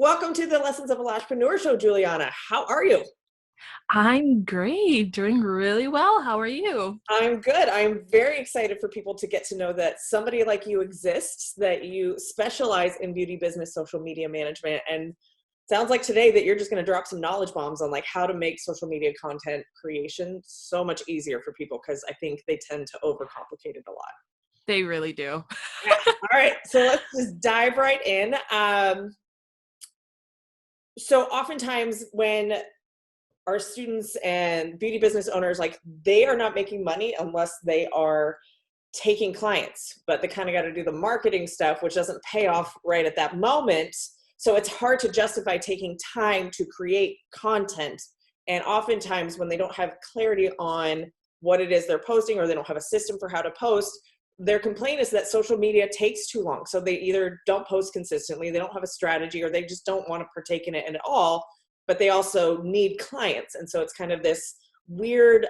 Welcome to the Lessons of a Lashpreneur show, Giuliana. How are you? I'm great, doing really well. How are you? I'm good. I'm very excited for people to get to know that somebody like you exists, that you specialize in beauty business, social media management, and sounds like today that you're just going to drop some knowledge bombs on like how to make social media content creation so much easier for people because I think they tend to overcomplicate it a lot. They really do. Yeah. All right. So let's just dive right in. So oftentimes when our students and beauty business owners, like they are not making money unless they are taking clients, but they kind of got to do the marketing stuff, which doesn't pay off right at that moment. So it's hard to justify taking time to create content. And oftentimes when they don't have clarity on what it is they're posting, or they don't have a system for how to post, their complaint is that social media takes too long. So they either don't post consistently, they don't have a strategy, or they just don't want to partake in it at all, but they also need clients. And so it's kind of this weird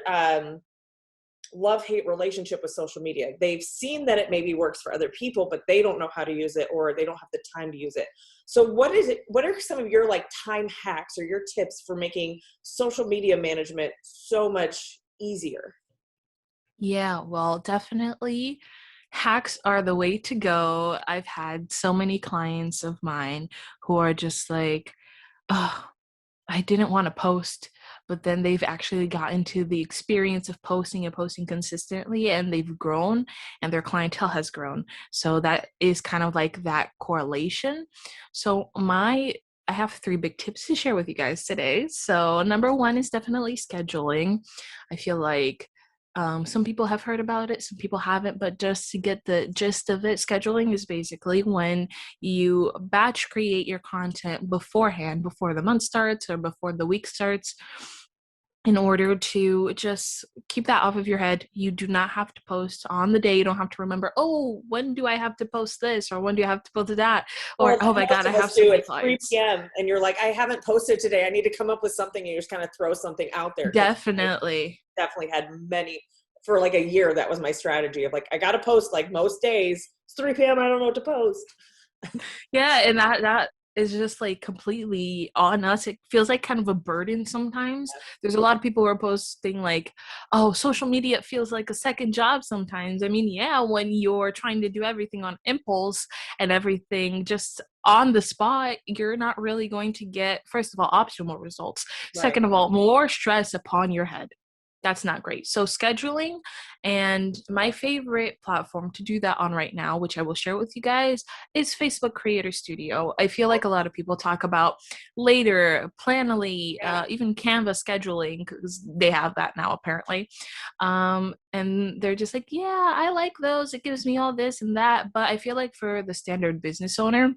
love-hate relationship with social media. They've seen that it maybe works for other people, but they don't know how to use it, or they don't have the time to use it. So what are some of your like time hacks or your tips for making social media management so much easier? Yeah, well, definitely hacks are the way to go. I've had so many clients of mine who are just like, oh, I didn't want to post, but then they've actually gotten to the experience of posting and posting consistently, and they've grown and their clientele has grown. So that is kind of like that correlation. So I have three big tips to share with you guys today. So number one is definitely scheduling. I feel like some people have heard about it, some people haven't, but just to get the gist of it, scheduling is basically when you batch create your content beforehand, before the month starts or before the week starts, in order to just keep that off of your head. You do not have to post on the day. You don't have to remember, oh, when do I have to post this? Or when do I have to post that? Well, Or, like oh my most God, I of us have so do, many it's 3 clients. p.m. and you're like, I haven't posted today. I need to come up with something. And you just kind of throw something out there. Because I Definitely. definitely had many, for like a year, that was my strategy of like, I got to post like most days. It's 3 p.m. I don't know what to post. Yeah, and that is just like completely on us. It feels like kind of a burden sometimes. There's a lot of people who are posting like, oh, social media feels like a second job sometimes. I mean, yeah, when you're trying to do everything on impulse and everything just on the spot, you're not really going to get, first of all, optimal results. Right. Second of all, more stress upon your head. That's not great. So scheduling, and my favorite platform to do that on right now, which I will share with you guys, is Facebook Creator Studio. I feel like a lot of people talk about later, Planoly, Yeah. even Canva scheduling, because they have that now apparently. And they're just like, yeah, I like those. It gives me all this and that. But I feel like for the standard business owner,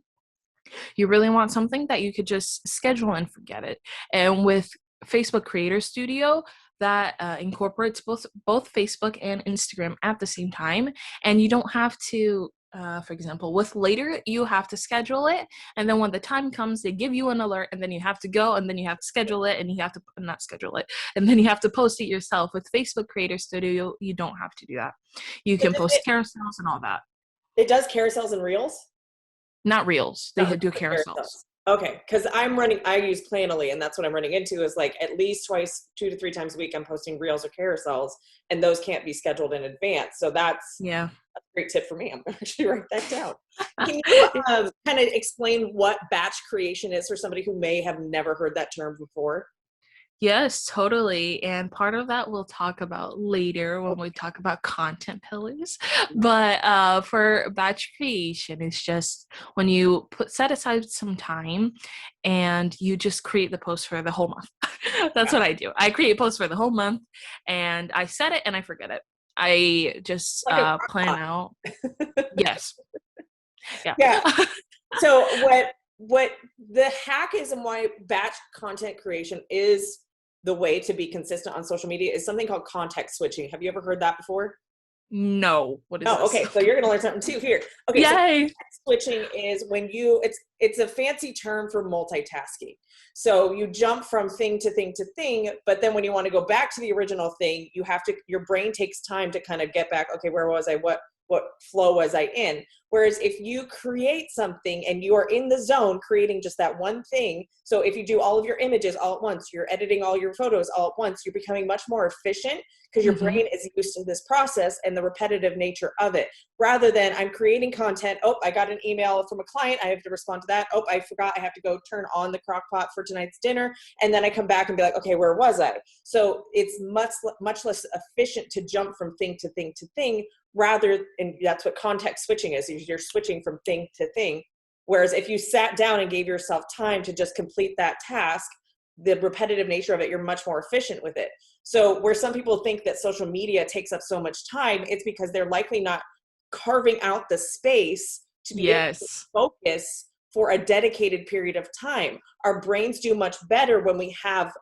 you really want something that you could just schedule and forget it. And with Facebook Creator Studio, that incorporates both Facebook and Instagram at the same time, and you don't have to. For example, with later, you have to schedule it, and then when the time comes, they give you an alert, and then you have to go, and then you have to schedule it, and you have to not schedule it, and then you have to post it yourself. With Facebook Creator Studio, you don't have to do that. You So can post carousels and all that. it does carousels and reels? Not reels. They Not do really carousels. carousels. Okay, because I use Planoly, and that's what I'm running into is like at least twice, 2 to 3 times a week, I'm posting reels or carousels, and those can't be scheduled in advance. So that's Yeah. a great tip for me. I'm going to actually write that down. Can you kind of explain what batch creation is for somebody who may have never heard that term before? Yes, totally. And part of that we'll talk about later when we talk about content pillars. But for batch creation, it's just when you set aside some time and you just create the post for the whole month. That's what I do. I create posts for the whole month, and I set it and I forget it. I just Like a plan out. Yes. Yeah. yeah. So what the hack is, and why batch content creation is the way to be consistent on social media, is something called context switching. Have you ever heard that before? No. What is Oh, this? okay. So you're going to learn something too here. Okay. So Yay. switching is when it's a fancy term for multitasking. So you jump from thing to thing to thing, but then when you want to go back to the original thing, your brain takes time to kind of get back. Okay, where was I? What what flow was I in? Whereas if you create something and you are in the zone creating just that one thing, so if you do all of your images all at once, you're editing all your photos all at once, you're becoming much more efficient because your Mm-hmm. brain is used to this process and the repetitive nature of it, rather than I'm creating content. Oh, I got an email from a client, I have to respond to that. Oh, I forgot, I have to go turn on the crock pot for tonight's dinner. And then I come back and be like, okay, where was I? So it's much less efficient to jump from thing to thing to thing, rather, and that's what context switching is you're switching from thing to thing. Whereas if you sat down and gave yourself time to just complete that task, the repetitive nature of it, you're much more efficient with it. So where some people think that social media takes up so much time, it's because they're likely not carving out the space to be able to Yes. focus for a dedicated period of time. Our brains do much better when we have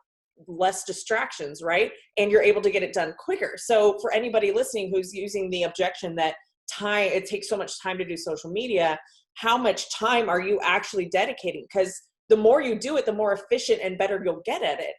less distractions, right? And you're able to get it done quicker. So for anybody listening who's using the objection that it takes so much time to do social media, how much time are you actually dedicating? Because the more you do it, the more efficient and better you'll get at it.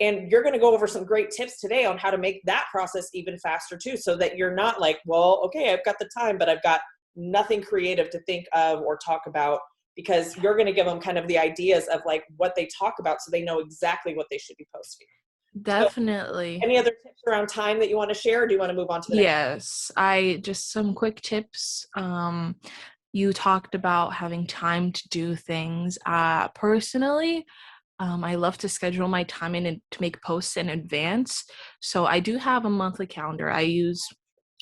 And you're going to go over some great tips today on how to make that process even faster too, so that you're not like, well, okay, I've got the time, but I've got nothing creative to think of or talk about, because you're going to give them kind of the ideas of like what they talk about so they know exactly what they should be posting. So Definitely. any other tips around time that you want to share, or do you want to move on to the next? Yes, I just some quick tips. You talked about having time to do things. Personally, I love to schedule my time in and to make posts in advance. So I do have a monthly calendar. I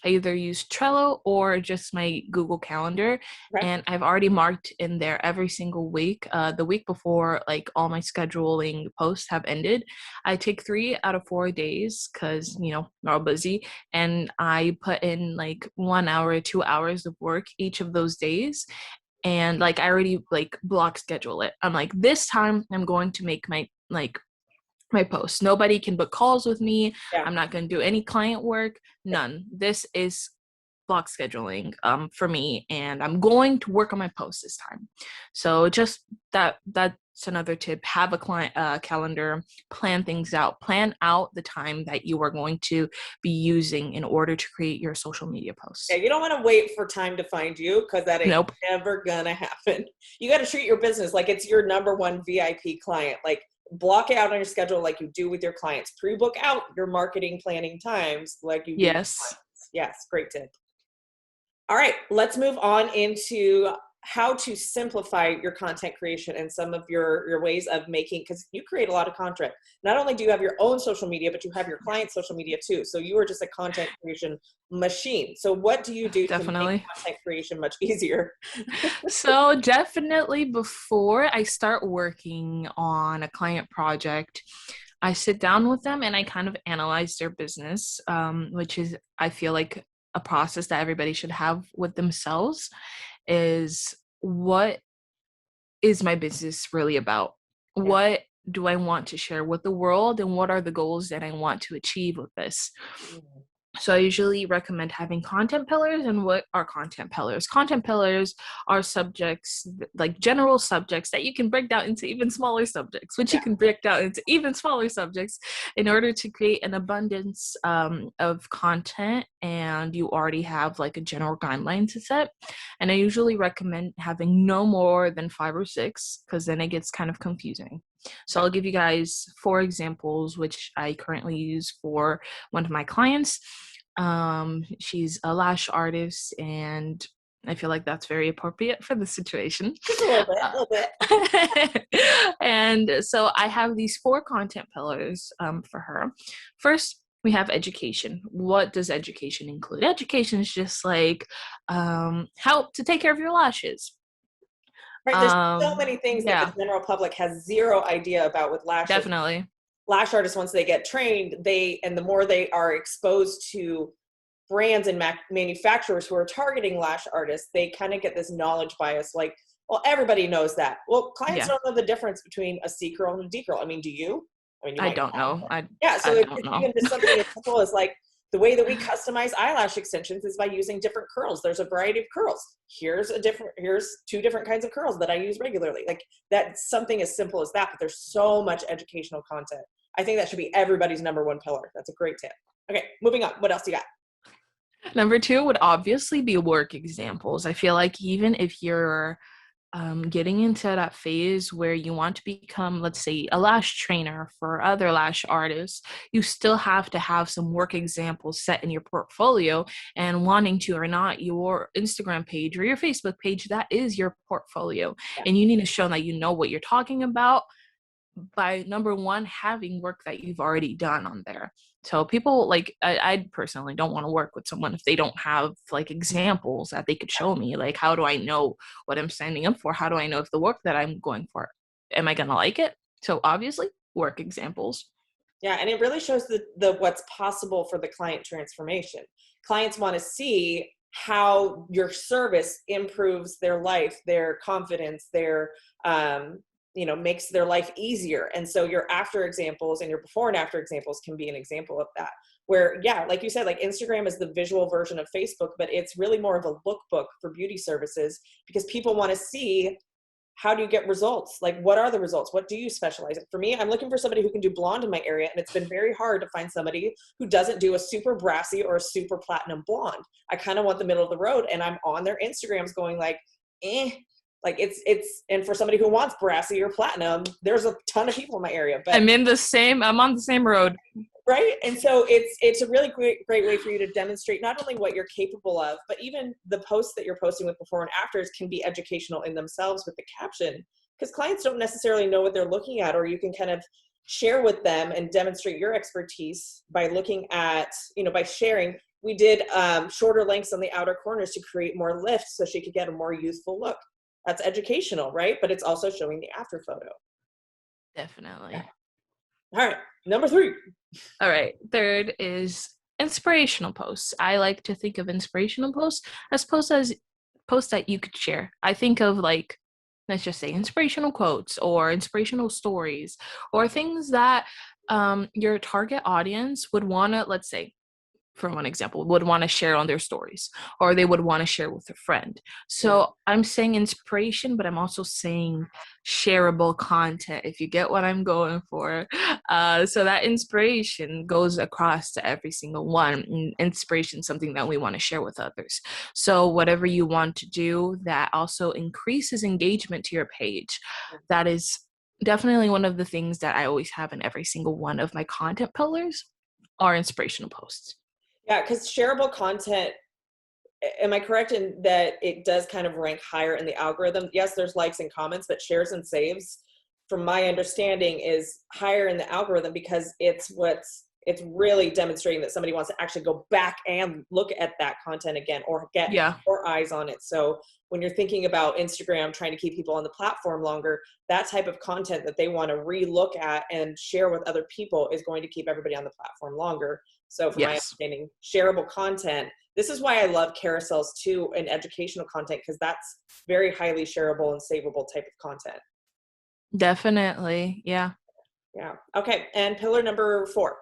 either use Trello or just my Google Calendar, Okay. and I've already marked in there every single week. The week before, like all my scheduling posts have ended, I take 3 out of 4 days because we're all busy, and I put in like 1 hour, 2 hours of work each of those days. And like I already like block schedule it. I'm like, this time I'm going to make my posts. Nobody can book calls with me. Yeah. I'm not going to do any client work. None. This is block scheduling for me, and I'm going to work on my posts this time. So just that's another tip. Have a client calendar, plan things out, plan out the time that you are going to be using in order to create your social media Yeah, posts. you don't want to wait for time to find you, because that ain't Nope. never gonna happen. You got to treat your business like it's your number one VIP client. Like, block it out on your schedule like you do with your clients. Pre-book out your marketing planning times like you do with Yes. clients. Yes, great tip. All right, let's move on into how to simplify your content creation and some of your ways of making, because you create a lot of content. Not only do you have your own social media, but you have your clients' social media too. So you are just a content creation machine. So what do you do to make Definitely. content creation much easier? So definitely before I start working on a client project, I sit down with them and I kind of analyze their business, which is, I feel like, a process that everybody should have with themselves. Is what is my business really about? Yeah. What do I want to share with the world, and what are the goals that I want to achieve with this? Mhm. So I usually recommend having content pillars. And what are content pillars? Content pillars are subjects, like general subjects that you can break down into even smaller subjects, which you Yeah. can break down into even smaller subjects in order to create an abundance of content. And you already have like a general guideline to set. And I usually recommend having no more than 5 or 6, because then it gets kind of confusing. So Yeah. I'll give you guys 4 examples, which I currently use for one of my clients. She's a lash artist, and I feel like that's very appropriate for the situation. Just a little bit, a little bit. And so I have these 4 content pillars for her. First, we have education. What does education include? Education is just like how to take care of your lashes. Right. There's so many things that the Yeah, general public has zero idea about with lashes. definitely. Lash artists, once they get trained, and the more they are exposed to brands and manufacturers who are targeting lash artists, they kind of get this knowledge bias. Like, well, everybody knows that. Well, clients Yeah, don't know the difference between a C curl and a D curl. I mean, do you? I mean, you I might. don't know. Yeah, I so don't it's know. even just something as simple as like the way that we customize eyelash extensions is by using different curls. There's a variety of curls. Here's 2 different kinds of curls that I use regularly. Like, that's something as simple as that, but there's so much educational content. I think that should be everybody's number one pillar. That's a great tip. Okay, moving on. What else you got? Number two would obviously be work examples. I feel like even if you're getting into that phase where you want to become, let's say, a lash trainer for other lash artists, you still have to have some work examples set in your portfolio. And wanting to or not, your Instagram page or your Facebook page, that is your portfolio. Yeah. And you need to show that you know what you're talking about by number one, having work that you've already done on there. So people like I personally don't want to work with someone if they don't have like examples that they could show me. Like, how do I know what I'm signing up for? How do I know if the work that I'm going for, am I gonna like it? So obviously, work examples. Yeah, and it really shows the what's possible for the client transformation. Clients want to see how your service improves their life, their confidence, their makes their life easier. And so your after examples and your before and after examples can be an example of that. Where, yeah, like you said, like Instagram is the visual version of Facebook, but it's really more of a lookbook for beauty services because people want to see, how do you get results? Like, what are the results? What do you specialize in? For me, I'm looking for somebody who can do blonde in my area. And it's been very hard to find somebody who doesn't do a super brassy or a super platinum blonde. I kind of want the middle of the road, and I'm on their Instagrams going like, like and for somebody who wants brassy or platinum, there's a ton of people in my area, but I'm on the same road. right. And so it's a really great way for you to demonstrate not only what you're capable of, but even the posts that you're posting with before and afters can be educational in themselves with the caption, because clients don't necessarily know what they're looking at, or you can kind of share with them and demonstrate your expertise by looking at, by sharing. We did shorter lengths on the outer corners to create more lift so she could get a more youthful look. That's educational, right? But it's also showing the after photo. Definitely. Yeah. All right, number 3. All right. Third is inspirational posts. I like to think of inspirational posts as posts that you could share. I think of like, let's just say inspirational quotes or inspirational stories or things that your target audience would want to, let's say, for one example, would want to share on their stories, or they would want to share with a friend. So I'm saying inspiration, but I'm also saying shareable content, if you get what I'm going for. So that inspiration goes across to every single one. Inspiration is something that we want to share with others. So whatever you want to do that also increases engagement to your page, that is definitely one of the things that I always have in every single one of my content pillars are inspirational posts. Yeah, because shareable content, am I correct in that it does kind of rank higher in the algorithm? Yes, there's likes and comments, but shares and saves, from my understanding, is higher in the algorithm because it's really demonstrating that somebody wants to actually go back and look at that content again or get more eyes on it. So when you're thinking about Instagram trying to keep people on the platform longer, that type of content that they want to re-look at and share with other people is going to keep everybody on the platform longer. So from my understanding, shareable content, this is why I love carousels too and educational content, because that's very highly shareable and savable type of content. Definitely. Yeah. Yeah. Okay. And pillar number 4.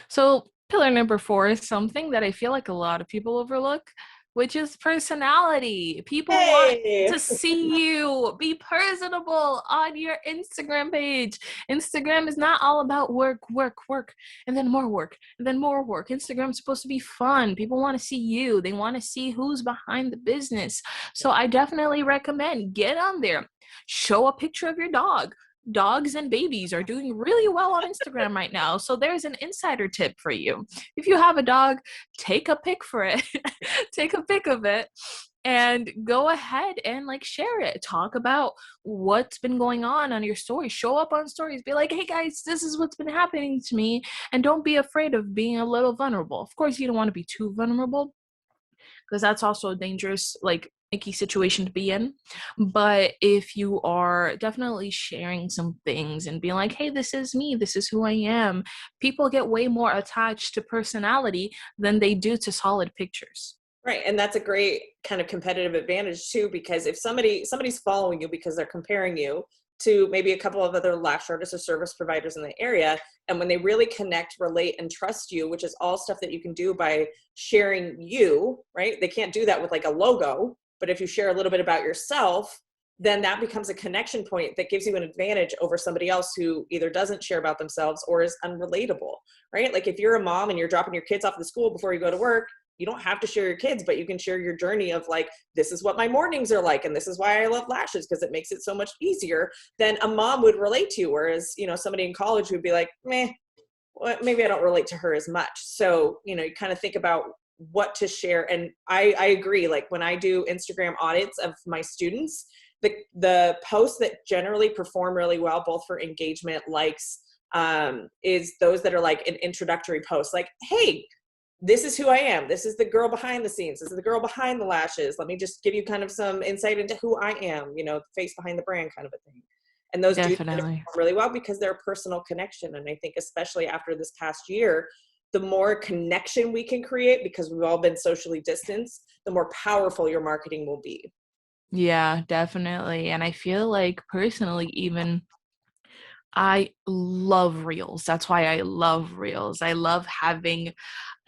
So pillar number 4 is something that I feel like a lot of people overlook, which is personality. People want to see you be personable on your Instagram page. Instagram is not all about work, and then more work, and then more work. Instagram is supposed to be fun. People want to see you. They want to see who's behind the business. So I definitely recommend get on there. Show a picture of your dog. Dogs and babies are doing really well on Instagram right now. So there's an insider tip for you. If you have a dog, take a pic for it. Take a pic of it and go ahead and like share it. Talk about what's been going on your story. Show up on stories. Be like, hey guys, this is what's been happening to me. And don't be afraid of being a little vulnerable. Of course, you don't want to be too vulnerable because that's also a dangerous, like, icky situation to be in. But if you are definitely sharing some things and being like, hey, this is me, this is who I am, people get way more attached to personality than they do to solid pictures. Right. And that's a great kind of competitive advantage too, because if somebody's following you because they're comparing you to maybe a couple of other lash artists or service providers in the area, and when they really connect, relate, and trust you, which is all stuff that you can do by sharing you, right? They can't do that with like a logo, but if you share a little bit about yourself, then that becomes a connection point that gives you an advantage over somebody else who either doesn't share about themselves or is unrelatable, right? Like if you're a mom and you're dropping your kids off to school before you go to work, you don't have to share your kids, but you can share your journey of like, this is what my mornings are like, and this is why I love lashes, because it makes it so much easier than a mom would relate to. Whereas, you know, somebody in college would be like, meh, well, maybe I don't relate to her as much. So, you know, you kind of think about what to share. And I agree. Like when I do Instagram audits of my students, the posts that generally perform really well, both for engagement, likes, is those that are like an introductory post, like, hey, this is who I am. This is the girl behind the scenes. This is the girl behind the lashes. Let me just give you kind of some insight into who I am, you know, the face behind the brand kind of a thing. And those do Definitely. really well because they're a personal connection. And I think especially after this past year, the more connection we can create, because we've all been socially distanced, the more powerful your marketing will be. Yeah, definitely. And I feel like personally, even I love reels. That's why I love reels. I love having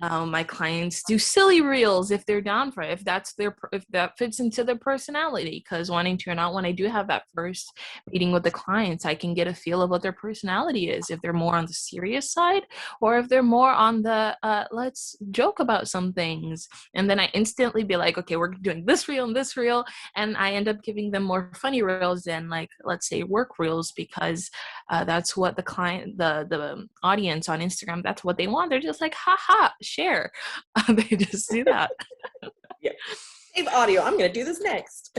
my clients do silly reels if they're down for it, if that fits into their personality. Because wanting to or not, when I do have that first meeting with the clients, I can get a feel of what their personality is, if they're more on the serious side or if they're more on the let's joke about some things. And then I instantly be like, okay, we're doing this reel and this reel, and I end up giving them more funny reels than, like, let's say work reels, because that's what the client, the audience on Instagram, that's what they want. They're just like, ha ha, share. They just do that. Yeah. Save audio. I'm going to do this next.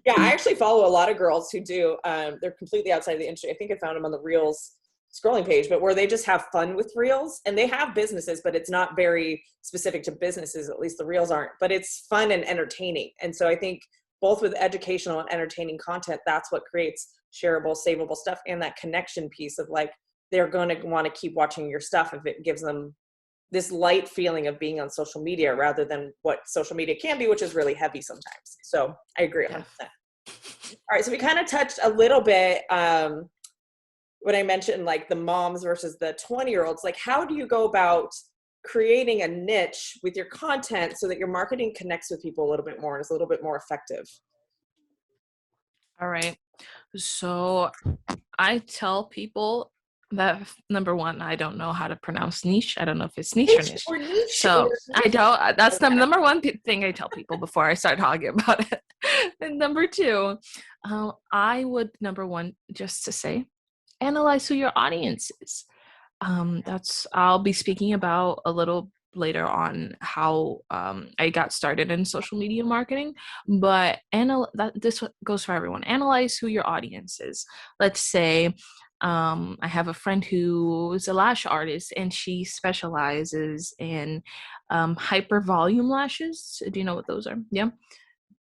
Yeah, I actually follow a lot of girls who do. They're completely outside of the industry. I think I found them on the Reels scrolling page, but where they just have fun with Reels, and they have businesses, but it's not very specific to businesses. At least the Reels aren't. But it's fun and entertaining. And so I think both with educational and entertaining content, that's what creates shareable, savable stuff, and that connection piece of like, they're going to want to keep watching your stuff if it gives them this light feeling of being on social media rather than what social media can be, which is really heavy sometimes. So I agree 100%. All right. So we kind of touched a little bit when I mentioned like the moms versus the 20-year-olds, like how do you go about creating a niche with your content so that your marketing connects with people a little bit more and is a little bit more effective? All right. So I tell people that, number one, I don't know how to pronounce niche. I don't know if it's niche or Niche niche. or niche So or I don't, that's the number one thing I tell people before I start talking about it. And number two, I would, number one, just to say, analyze who your audience is. I'll be speaking about a little later on how I got started in social media marketing, but this goes for everyone. Analyze who your audience is. Let's say I have a friend who is a lash artist and she specializes in hyper volume lashes. Do you know what those are? Yeah?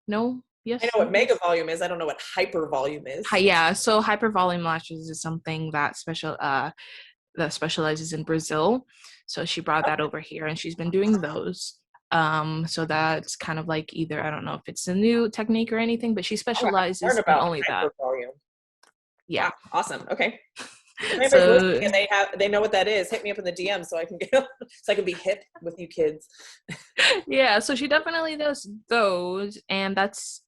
No? I Yes? know No? what Yes? mega volume is. I don't know what hyper volume is. Yeah, so hyper volume lashes is something that specializes in Brazil. So she brought that over here and she's been doing those. So that's kind of like, either, I don't know if it's a new technique or anything, but she Oh, I have to learn specializes in about only that. hyper volume. Yeah. Wow, awesome. Okay. If anybody's So listening and they know what that is, hit me up in the DM so I can get so I can be hip with you kids. yeah, so she definitely does those, and that's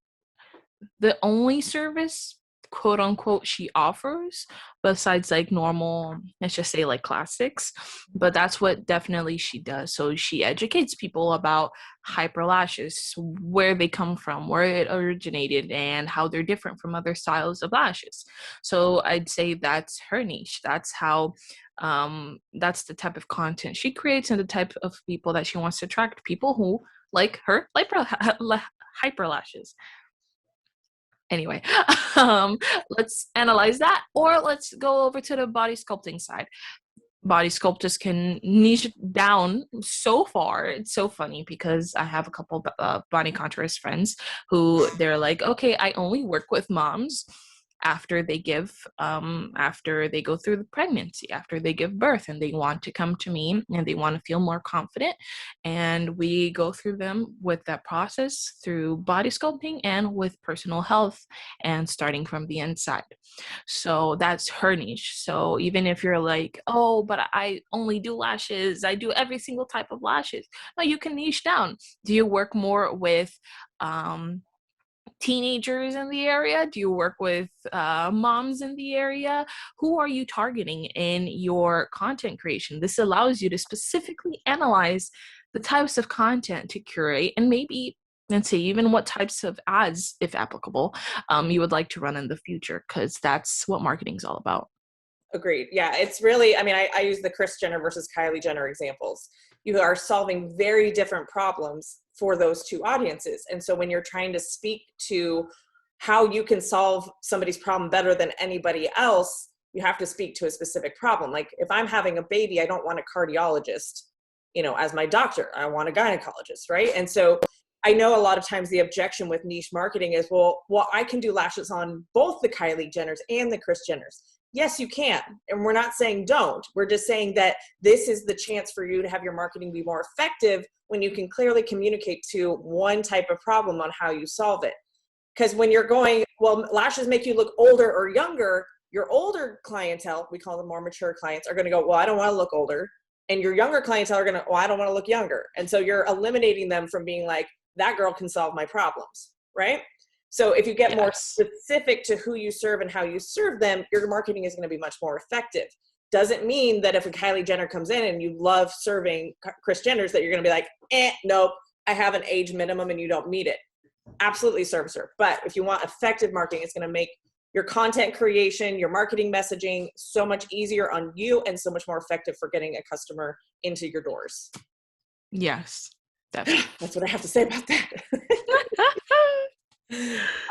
the only service, quote unquote, she offers, besides like normal, let's just say like classics. But that's what definitely she does. So she educates people about hyper lashes, where they come from, where it originated, and how they're different from other styles of lashes. So I'd say that's her niche. That's how that's the type of content she creates and the type of people that she wants to attract, people who like her hyper lashes. Anyway, let's analyze that, or let's go over to the body sculpting side. Body sculptors can niche down so far. It's so funny because I have a couple body contourist friends who they're like, okay, I only work with moms after they go through the pregnancy, after they give birth, and they want to come to me and they want to feel more confident, and we go through them with that process through body sculpting and with personal health and starting from the inside. So that's her niche. So even if you're like, oh, but I only do lashes, I do every single type of lashes, no, you can niche down. Do you work more with teenagers in the area? Do you work with moms in the area? Who are you targeting in your content creation? This allows you to specifically analyze the types of content to curate, and maybe, let's say, even what types of ads, if applicable, you would like to run in the future, because that's what marketing is all about. Agreed. Yeah, it's really, I mean, I use the Kris Jenner versus Kylie Jenner examples. You are solving very different problems for those two audiences. And so when you're trying to speak to how you can solve somebody's problem better than anybody else, you have to speak to a specific problem. Like if I'm having a baby, I don't want a cardiologist, as my doctor. I want a gynecologist, right? And so I know a lot of times the objection with niche marketing is, well, I can do lashes on both the Kylie Jenners and the Kris Jenners. Yes, you can. And we're not saying don't. We're just saying that this is the chance for you to have your marketing be more effective when you can clearly communicate to one type of problem on how you solve it. Because when you're going, well, lashes make you look older or younger, your older clientele, we call them more mature clients, are going to go, well, I don't want to look older. And your younger clientele are going to, well, I don't want to look younger. And so you're eliminating them from being like, that girl can solve my problems, right? So if you get more specific to who you serve and how you serve them, your marketing is going to be much more effective. Doesn't mean that if a Kylie Jenner comes in and you love serving Kris Jenners that you're going to be like, nope, I have an age minimum and you don't meet it. Absolutely service her. But if you want effective marketing, it's going to make your content creation, your marketing messaging so much easier on you and so much more effective for getting a customer into your doors. Yes, definitely. That's what I have to say about that.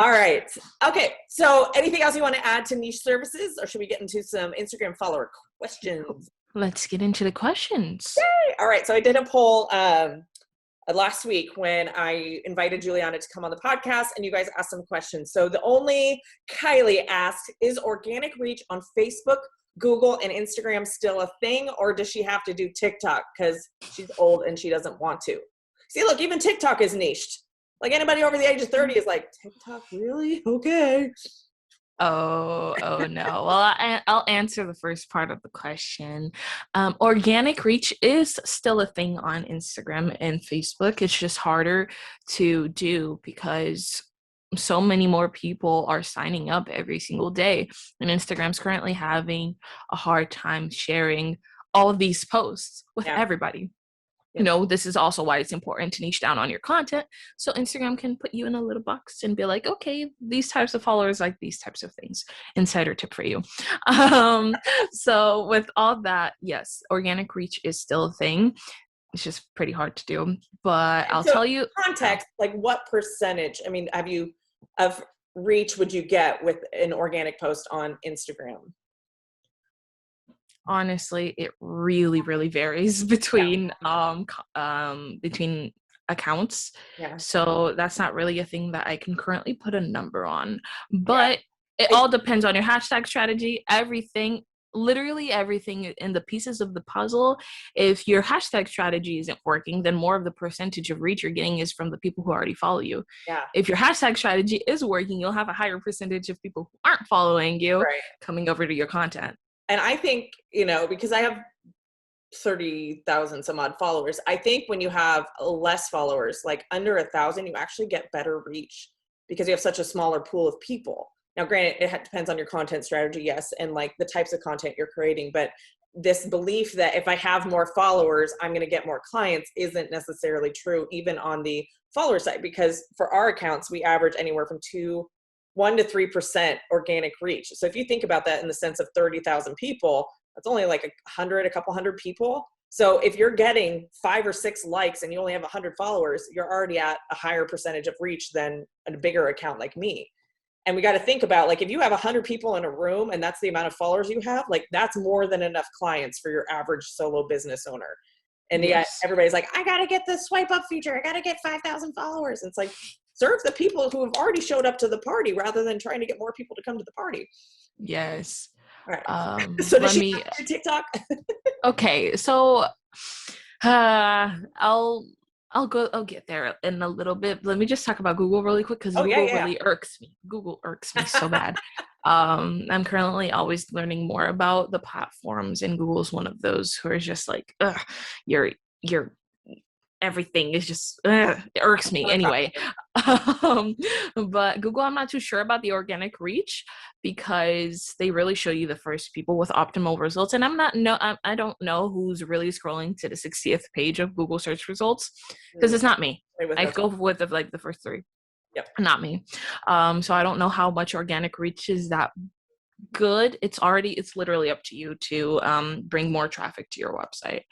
All right. Okay. So anything else you want to add to niche services, or should we get into some Instagram follower questions? Let's get into the questions. Yay! All right. So I did a poll last week when I invited Giuliana to come on the podcast, and you guys asked some questions. So the only Kylie asked, is organic reach on Facebook, Google, and Instagram still a thing, or does she have to do TikTok because she's old and she doesn't want to? See, look, even TikTok is niched. Like anybody over the age of 30 is like, TikTok, really? Okay. Oh no. Well, I'll answer the first part of the question. Organic reach is still a thing on Instagram and Facebook. It's just harder to do because so many more people are signing up every single day. And Instagram's currently having a hard time sharing all of these posts with everybody. This is also why it's important to niche down on your content. So Instagram can put you in a little box and be like, okay, these types of followers like these types of things. Insider tip for you. So with all that, yes, organic reach is still a thing. It's just pretty hard to do, but I'll tell you context, like what percentage, I mean, of reach would you get with an organic post on Instagram? Honestly, it really, really varies between between accounts. Yeah. So that's not really a thing that I can currently put a number on. But it all depends on your hashtag strategy, everything, literally everything in the pieces of the puzzle. If your hashtag strategy isn't working, then more of the percentage of reach you're getting is from the people who already follow you. Yeah. If your hashtag strategy is working, you'll have a higher percentage of people who aren't following you coming over to your content. And I think, because I have 30,000 some odd followers, I think when you have less followers, like under 1,000, you actually get better reach because you have such a smaller pool of people. Now, granted, it depends on your content strategy, yes, and like the types of content you're creating, but this belief that if I have more followers, I'm going to get more clients isn't necessarily true, even on the follower side, because for our accounts, we average anywhere from 1 to 3% organic reach. So if you think about that in the sense of 30,000 people, that's only like a couple hundred people. So if you're getting 5 or 6 likes and you only have 100 followers, you're already at a higher percentage of reach than a bigger account like me. And we got to think about, like, if you have 100 people in a room and that's the amount of followers you have, like that's more than enough clients for your average solo business owner. And yet everybody's like, I got to get the swipe up feature. I got to get 5,000 followers. And it's like, serve the people who have already showed up to the party rather than trying to get more people to come to the party. Yes. All right. So does she do TikTok? Okay. So I'll get there in a little bit. Let me just talk about Google really quick because Google really irks me. Google irks me so bad. I'm currently always learning more about the platforms, and Google's one of those who are just like, you're everything is just, it irks me anyway. um, but Google, I'm not too sure about the organic reach, because they really show you the first people with optimal results. And I don't know who's really scrolling to the 60th page of Google search results, because it's not me. I go with the first three. Yep. Not me. So I don't know how much organic reach is that good. It's literally up to you to bring more traffic to your website.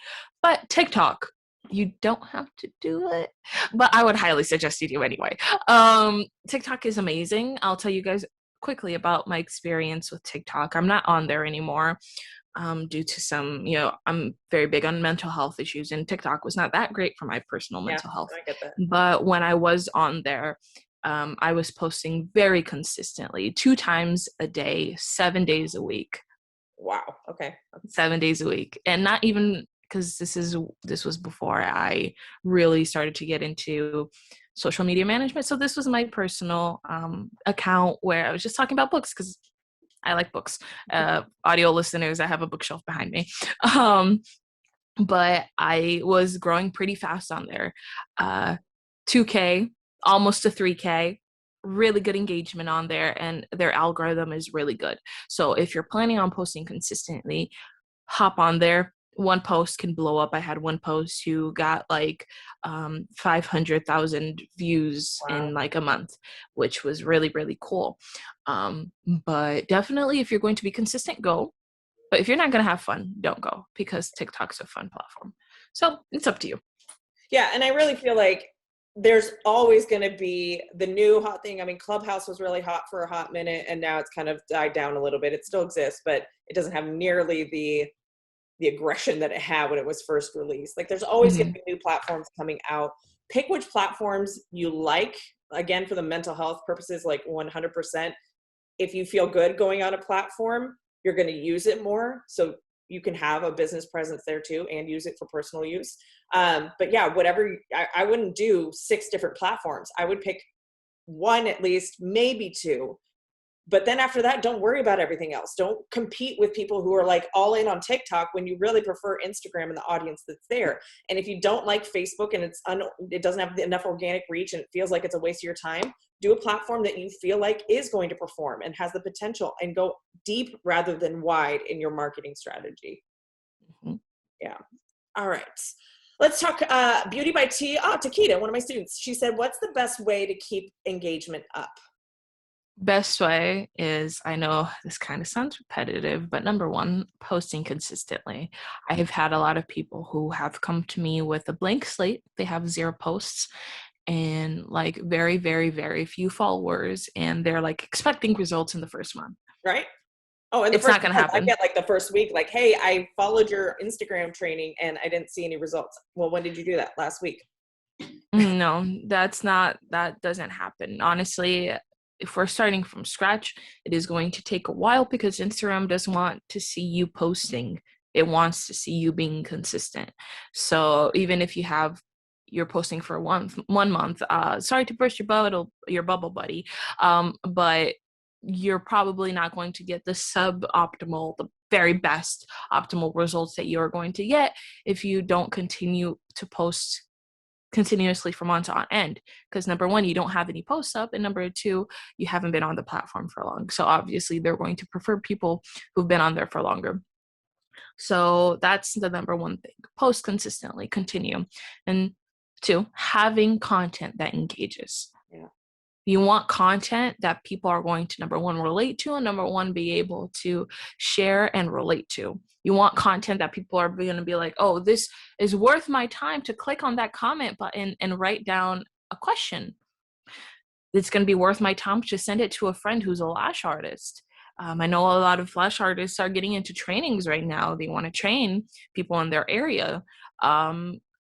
But TikTok, you don't have to do it, but I would highly suggest you do anyway. TikTok is amazing. I'll tell you guys quickly about my experience with TikTok. I'm not on there anymore due to some, I'm very big on mental health issues, and TikTok was not that great for my personal mental health. I get that. But when I was on there, I was posting very consistently, 2 times a day, 7 days a week. Wow. Okay. 7 days a week. And not even, because this was before I really started to get into social media management. So this was my personal account where I was just talking about books, because I like books. Audio listeners, I have a bookshelf behind me. But I was growing pretty fast on there. 2K, almost to 3K, really good engagement on there, and their algorithm is really good. So if you're planning on posting consistently, hop on there. One post can blow up. I had one post who got like 500,000 views in like a month, which was really, really cool. But definitely, if you're going to be consistent, go. But if you're not going to have fun, don't go, because TikTok's a fun platform. So it's up to you. Yeah. And I really feel like there's always going to be the new hot thing. I mean, Clubhouse was really hot for a hot minute, and now it's kind of died down a little bit. It still exists, but it doesn't have nearly the aggression that it had when it was first released. Like, there's always going to be new platforms coming out. Pick which platforms you like. Again, for the mental health purposes, like 100%. If you feel good going on a platform, you're going to use it more. So you can have a business presence there too, and use it for personal use. But yeah, whatever, I wouldn't do 6 different platforms. I would pick one at least, maybe 2. But then after that, don't worry about everything else. Don't compete with people who are like all in on TikTok when you really prefer Instagram and the audience that's there. And if you don't like Facebook and it doesn't have enough organic reach and it feels like it's a waste of your time, do a platform that you feel like is going to perform and has the potential, and go deep rather than wide in your marketing strategy. Mm-hmm. Yeah. All right. Let's talk Beauty by T. Takita, one of my students, she said, what's the best way to keep engagement up? Best way is, I know this kind of sounds repetitive, but number one, posting consistently. I have had a lot of people who have come to me with a blank slate. They have 0 posts and like very, very, very few followers, and they're like expecting results in the first month. Right? Oh, and it's not going to happen. I get like the first week, like, hey, I followed your Instagram training and I didn't see any results. Well, when did you do that? Last week? No, that doesn't happen. Honestly, if we're starting from scratch, it is going to take a while, because Instagram doesn't want to see you posting. It wants to see you being consistent. So even if you're posting for one month, sorry to burst your bubble, buddy, but you're probably not going to get the the very best optimal results that you're going to get if you don't continue to post continuously for months on end. Because number one, you don't have any posts up, and number 2, you haven't been on the platform for long. So obviously they're going to prefer people who've been on there for longer. So that's the number one thing. Post consistently, continue. And 2, having content that engages. Yeah. You want content that people are going to, number 1, relate to, and number 1, be able to share and relate to. You want content that people are going to be like, oh, this is worth my time to click on that comment button and write down a question. It's going to be worth my time to send it to a friend who's a lash artist. I know a lot of lash artists are getting into trainings right now. They want to train people in their area.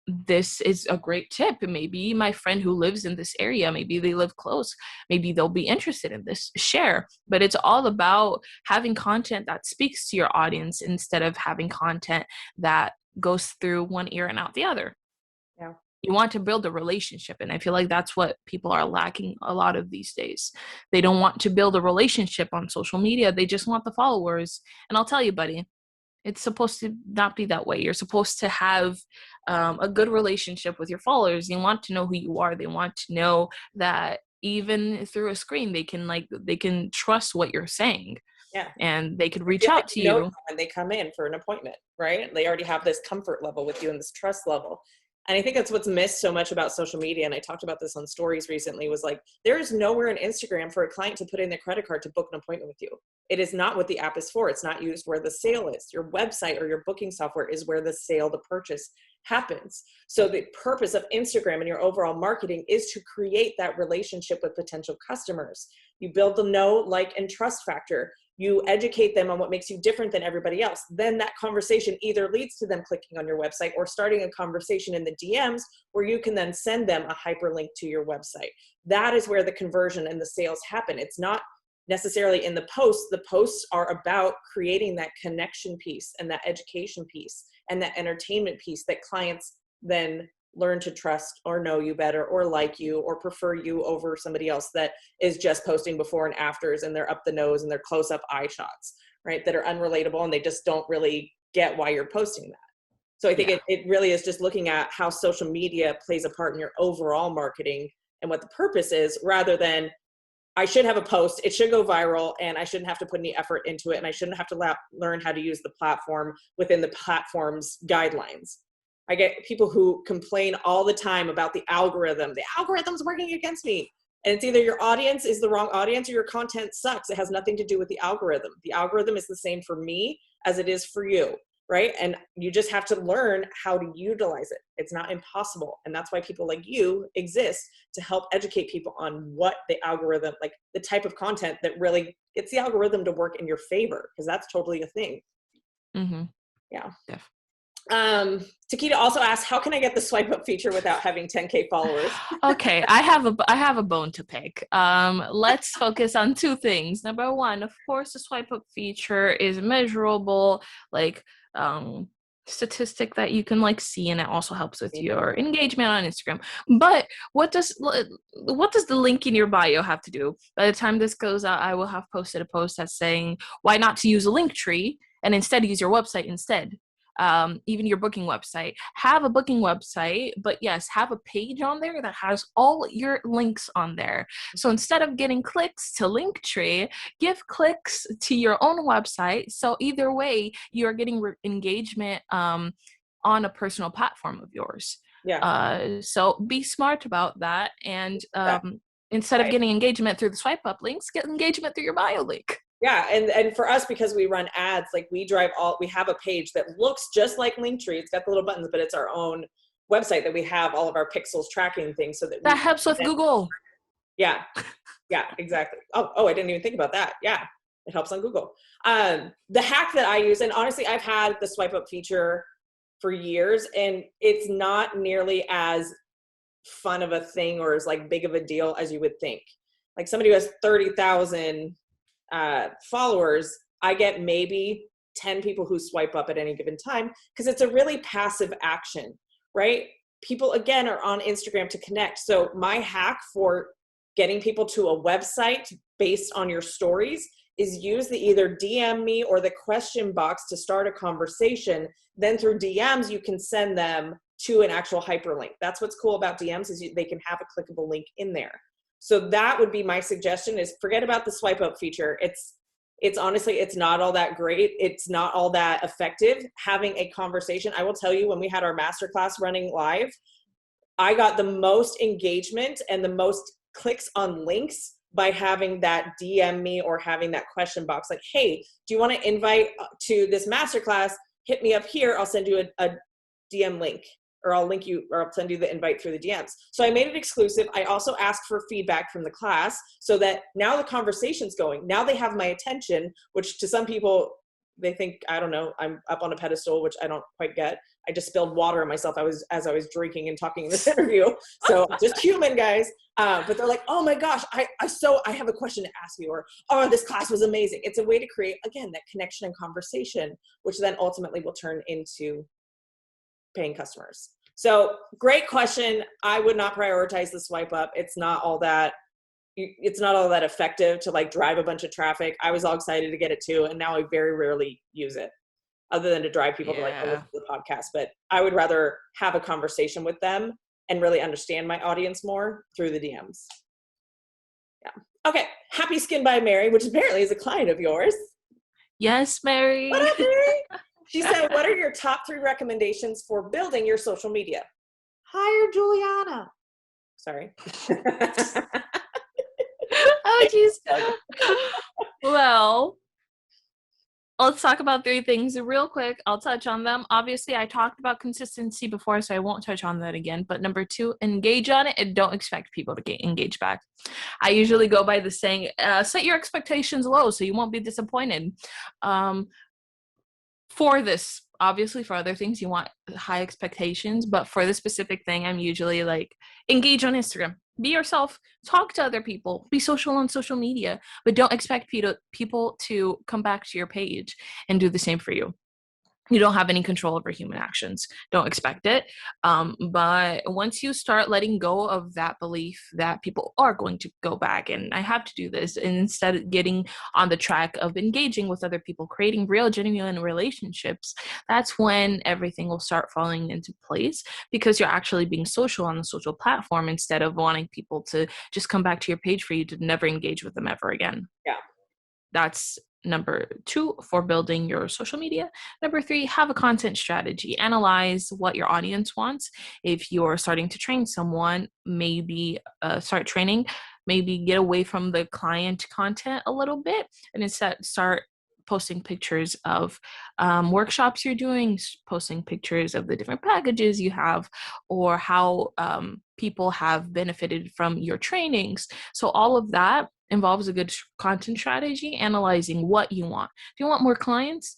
This is a great tip. Maybe my friend who lives in this area, maybe they live close, maybe they'll be interested in this. Share. But it's all about having content that speaks to your audience instead of having content that goes through one ear and out the other. Yeah. You want to build a relationship, and I feel like that's what people are lacking a lot of these days. They don't want to build a relationship on social media. They just want the followers. And I'll tell you, buddy, It's supposed to not be that way. You're supposed to have a good relationship with your followers. You want to know who you are. They want to know that even through a screen, they can trust what you're saying, Yeah. and they could I reach feel like out to you know you. when they come in for an appointment, right? They already have this comfort level with you and this trust level. And I think that's what's missed so much about social media. And I talked about this on stories recently, was like, there is nowhere in Instagram for a client to put in their credit card to book an appointment with you. It is not what the app is for. It's not used where the sale is. Your website or your booking software is where the sale, the purchase happens. So the purpose of Instagram and your overall marketing is to create that relationship with potential customers. You build the know, like, and trust factor. You educate them on what makes you different than everybody else. Then that conversation either leads to them clicking on your website or starting a conversation in the DMs where you can then send them a hyperlink to your website. That is where the conversion and the sales happen. It's not necessarily in the posts. The posts are about creating that connection piece and that education piece and that entertainment piece that clients then learn to trust or know you better or like you or prefer you over somebody else that is just posting before and afters and they're up the nose and they're close-up eye shots, right, that are unrelatable and they just don't really get why you're posting that. So I think it really is just looking at how social media plays a part in your overall marketing and what the purpose is, rather than I should have a post, it should go viral, and I shouldn't have to put any effort into it, and I shouldn't have to learn how to use the platform within the platform's guidelines. I get people who complain all the time about the algorithm. The algorithm's working against me. And it's either your audience is the wrong audience or your content sucks. It has nothing to do with the algorithm. The algorithm is the same for me as it is for you, right? And you just have to learn how to utilize it. It's not impossible. And that's why people like you exist, to help educate people on what the algorithm, like the type of content that really gets the algorithm to work in your favor, because that's totally a thing. Mm-hmm. Yeah. Def- Takita also asked, how can I get the swipe up feature without having 10K followers? Okay, I have a bone to pick. Let's focus on two things. Number one, of course, the swipe up feature is measurable, like statistic that you can like see, and it also helps with your engagement on Instagram. But what does the link in your bio have to do? By the time this goes out, I will have posted a post that's saying why not to use a link tree and instead use your website instead. Even your booking website. Have a booking website, but yes, have a page on there that has all your links on there. So instead of getting clicks to Linktree, give clicks to your own website. So either way, you're getting engagement on a personal platform of yours. Yeah. So be smart about that. And instead of getting engagement through the swipe up links, get engagement through your bio link. Yeah, and for us, because we run ads, like we have a page that looks just like Linktree. It's got the little buttons, but it's our own website that we have all of our pixels tracking things so that helps with Google. Yeah, exactly. Oh, I didn't even think about that. Yeah, it helps on Google. The hack that I use, and honestly, I've had the swipe up feature for years, and it's not nearly as fun of a thing or as like big of a deal as you would think. Like somebody who has 30,000 followers, I get maybe 10 people who swipe up at any given time, because it's a really passive action, right? People, again, are on Instagram to connect. So my hack for getting people to a website based on your stories is use the either DM me or the question box to start a conversation. Then through DMs, you can send them to an actual hyperlink. That's what's cool about DMs, is they can have a clickable link in there. So that would be my suggestion, is forget about the swipe up feature. It's honestly, it's not all that great. It's not all that effective. Having a conversation, I will tell you, when we had our masterclass running live, I got the most engagement and the most clicks on links by having that DM me or having that question box. Like, hey, do you want to invite to this masterclass? Hit me up here. I'll send you a DM link. Or I'll link you, or I'll send you the invite through the DMs. So I made it exclusive. I also asked for feedback from the class so that now the conversation's going. Now they have my attention, which to some people, they think, I don't know, I'm up on a pedestal, which I don't quite get. I just spilled water on myself as I was drinking and talking in this interview. So just human, guys. But they're like, oh my gosh, I have a question to ask you, or, oh, this class was amazing. It's a way to create, again, that connection and conversation, which then ultimately will turn into paying customers. So great question. I would not prioritize the swipe up. It's not all that effective to like drive a bunch of traffic. I was all excited to get it too, and now I very rarely use it. other than to drive people to like go listen Yeah. to the podcast. But I would rather have a conversation with them and really understand my audience more through the DMs. Yeah. Okay. Happy Skin by Mary, which apparently is a client of yours. Yes, What Mary. up, Mary? She said, what are your top 3 recommendations for building your social media? Hire Giuliana. Sorry. Oh, geez. Well, let's talk about 3 things real quick. I'll touch on them. Obviously, I talked about consistency before, so I won't touch on that again. But number 2, engage on it and don't expect people to get engaged back. I usually go by the saying, set your expectations low so you won't be disappointed. For this, obviously for other things you want high expectations, but for this specific thing I'm usually like, engage on Instagram, be yourself, talk to other people, be social on social media, but don't expect people to come back to your page and do the same for you. You don't have any control over human actions. Don't expect it. But once you start letting go of that belief that people are going to go back and I have to do this, and instead of getting on the track of engaging with other people, creating real, genuine relationships, that's when everything will start falling into place because you're actually being social on the social platform instead of wanting people to just come back to your page for you to never engage with them ever again. Yeah. That's number 2 for building your social media. Number 3, have a content strategy. Analyze what your audience wants. If you're starting to train someone, maybe start training, maybe get away from the client content a little bit and instead start posting pictures of workshops you're doing, posting pictures of the different packages you have, or how people have benefited from your trainings. So all of that involves a good content strategy, analyzing what you want. If you want more clients,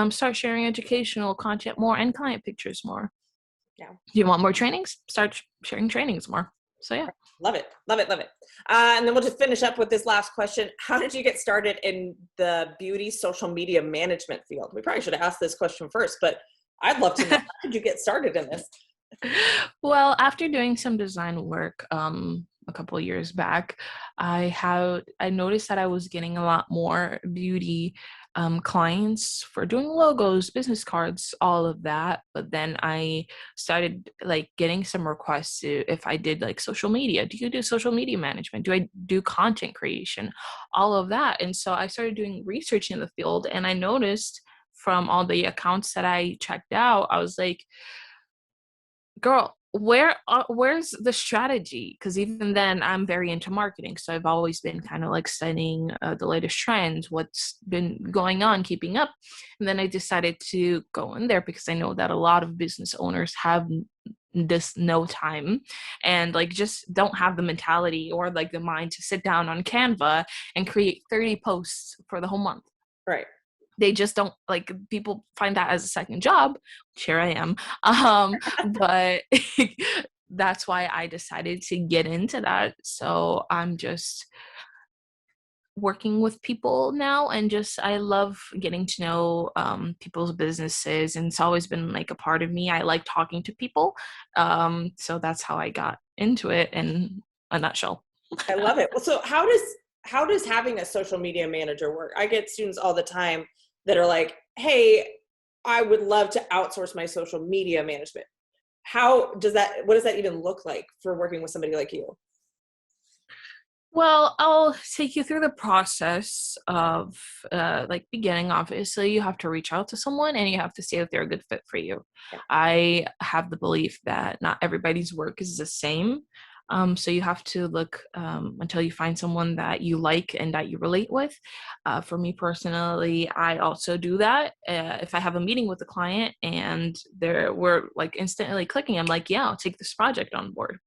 start sharing educational content more and client pictures more. Yeah. If you want more trainings, start sharing trainings more. So yeah. Love it. Love it. Love it. And then we'll just finish up with this last question. How did you get started in the beauty social media management field? We probably should have asked this question first, but I'd love to know, how did you get started in this? Well, after doing some design work a couple of years back, I noticed that I was getting a lot more beauty clients for doing logos, business cards, all of that. But then I started like getting some requests to if I did like social media. Do you do social media management? Do I do content creation? All of that. And so I started doing research in the field, and I noticed from all the accounts that I checked out, I was like, girl, where's the strategy? Because even then I'm very into marketing, so I've always been kind of like studying the latest trends, what's been going on, keeping up. And then I decided to go in there because I know that a lot of business owners have this no time and like just don't have the mentality or like the mind to sit down on Canva and create 30 posts for the whole month. Right. They just don't, like, people find that as a second job, which here I am. But that's why I decided to get into that. So I'm just working with people now, and just I love getting to know people's businesses, and it's always been like a part of me. I like talking to people. So that's how I got into it in a nutshell. I love it. Well, so how does having a social media manager work? I get students all the time that are like, hey, I would love to outsource my social media management. What does that even look like for working with somebody like you? Well, I'll take you through the process of like beginning. Obviously, you have to reach out to someone and you have to see if they're a good fit for you. Yeah. I have the belief that not everybody's work is the same. So you have to look until you find someone that you like and that you relate with. For me personally, I also do that. If I have a meeting with a client and we're like instantly clicking, I'm like, yeah, I'll take this project on board.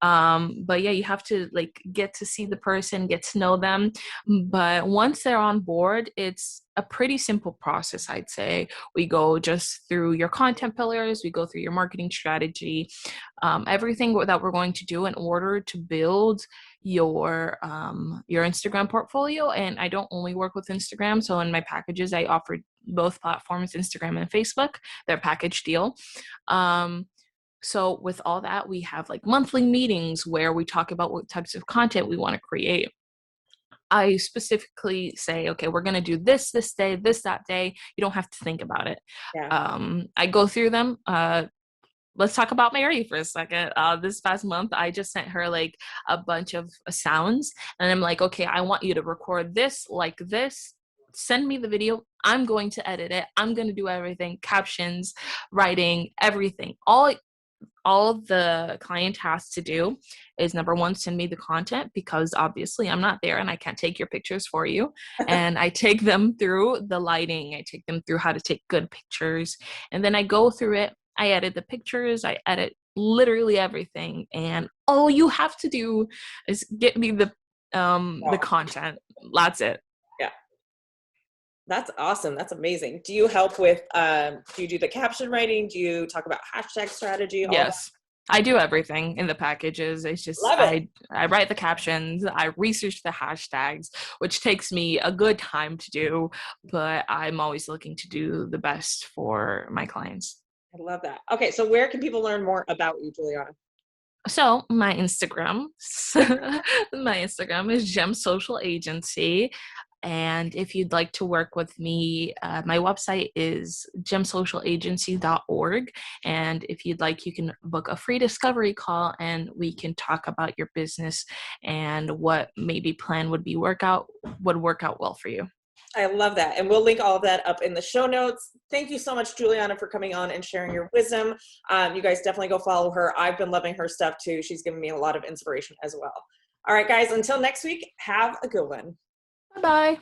But yeah, you have to like get to see the person, get to know them. But once they're on board, it's a pretty simple process, I'd say. We go just through your content pillars, we go through your marketing strategy, everything that we're going to do in order to build your Instagram portfolio. And I don't only work with Instagram, so in my packages I offer both platforms, Instagram and Facebook. They're package deal. So with all that, we have like monthly meetings where we talk about what types of content we want to create. I specifically say, okay, we're going to do this day, that day. You don't have to think about it. Yeah. I go through them. Let's talk about Mary for a second. This past month, I just sent her like a bunch of sounds, and I'm like, okay, I want you to record this like this. Send me the video. I'm going to edit it. I'm going to do everything, captions, writing, everything. All the client has to do is, number one, send me the content, because obviously I'm not there and I can't take your pictures for you. And I take them through the lighting. I take them through how to take good pictures. And then I go through it. I edit the pictures. I edit literally everything. And all you have to do is get me the content. That's it. Yeah. That's awesome. That's amazing. Do you help with, do you do the caption writing? Do you talk about hashtag strategy? All Yes. I do everything in the packages. It's just Love it. I write the captions, I research the hashtags, which takes me a good time to do, but I'm always looking to do the best for my clients. I love that. Okay, so where can people learn more about you, Giuliana? So my Instagram, my Instagram is Gem Social Agency. And if you'd like to work with me, my website is gemsocialagency.org. And if you'd like, you can book a free discovery call and we can talk about your business and what maybe plan would work out well for you. I love that. And we'll link all of that up in the show notes. Thank you so much, Giuliana, for coming on and sharing your wisdom. You guys definitely go follow her. I've been loving her stuff too. She's given me a lot of inspiration as well. All right, guys, until next week, have a good one. Bye-bye.